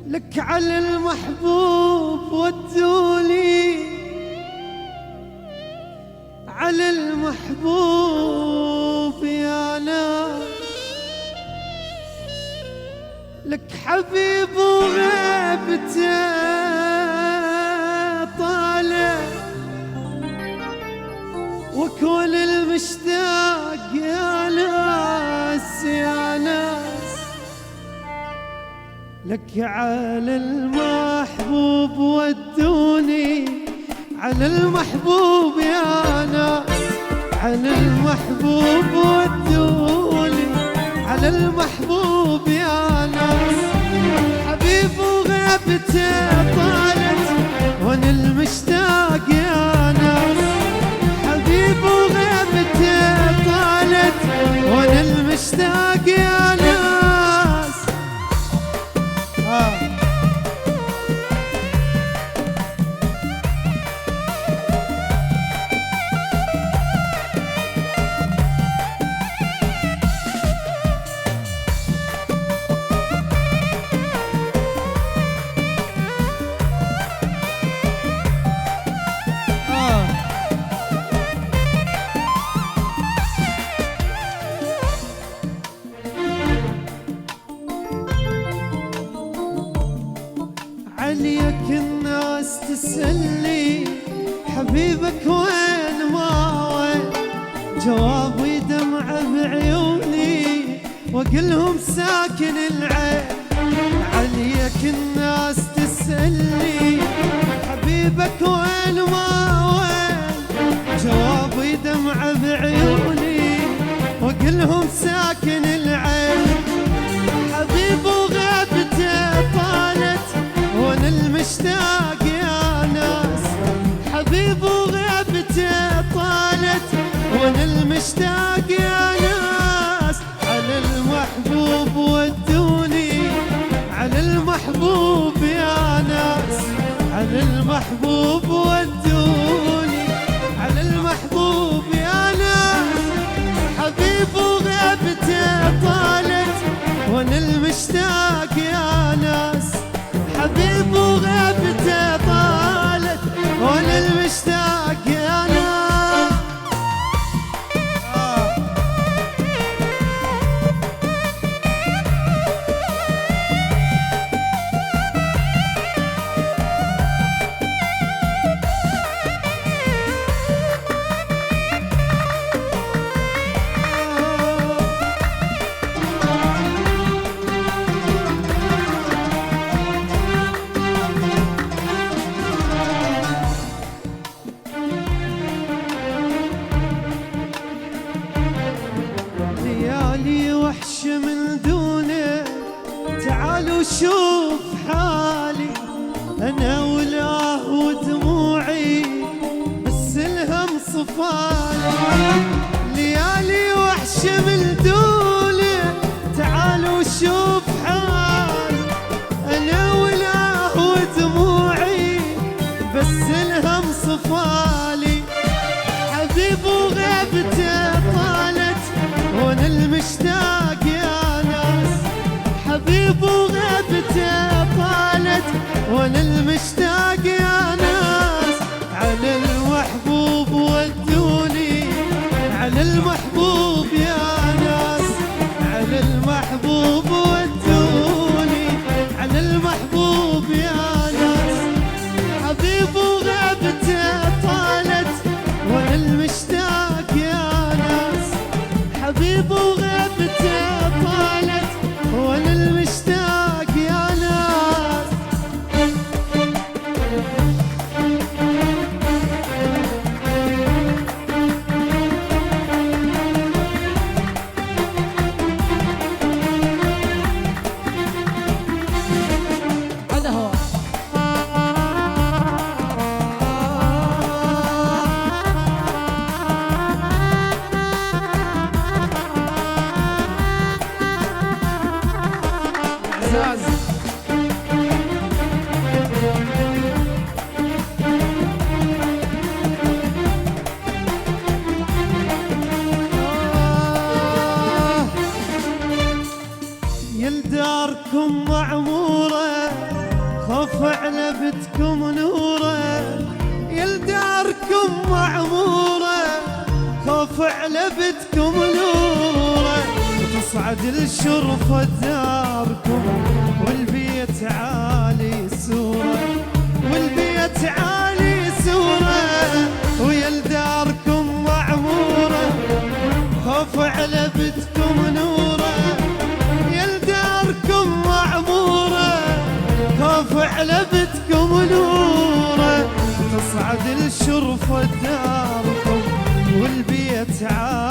لك على المحبوب ودوني، على المحبوب يا ناس. لك حبيب وغيبته طالع، وكل المشتاق يا ناس يا ناس. لك على المحبوب ودوني، على المحبوب يا ناس، على المحبوب ودوني، على المحبوب يا ناس. حبيب وغيبته طالت وانا المشتاق يا ناس. حبيب وغيبته طالت وانا المشتاق يا ناس. عليك الناس تسألني حبيبك وين ما وين، جوابي دمعة بعيوني واقلهم ساكن العين. عليك الناس تسألني حبيبك وين ما وين، جوابي دمعة بعيوني واقلهم ساكن العين. حبيب وغيبته طالت وانا المشتاق يا ناس. حبيب وغيبته طالت وانا المشتاق يا ناس. على المحبوب ودوني، على المحبوب يا ناس، على المحبوب ودوني، على المحبوب يا ناس. حبيب وغيبته طالت وانا المشتاق يا ناس. حبيب وغيبته طالت وانا المشتاق يا ناس. ليالي وحش من دونه، تعالوا شوف حالي انا ولاه ودموعي بس الهم صفالي. ليالي وحش من دونه، تعالوا شوف حالي انا ولاه ودموعي بس الهم صفالي. حبيب وغيبته طالت وانا المشتاق يا ناس. حبيب وغيبته طالت وانا المشتاق يا ناس. على المحبوب ودوني، على المحبوب يا ناس، على المحبوب ودوني، على المحبوب يا ناس. حبيب وغيبته طالت وانا المشتاق يا ناس. حبيب وغيبته طالت وانا المشتاق يا ناس. هذا هو إعزاز. يلداركم معمورة خاف على بيتكم نورة، يلداركم معمورة خاف على بيتكم نورة، تصعد الشرفة داركم والبيت عالي سورة، والبيت عالي سورة، ويلداركم معمورة خاف على بيتكم نورة، يلداركم معمورة خاف على بيتكم نورة، تصعد الشرفة داركم والبيت عالي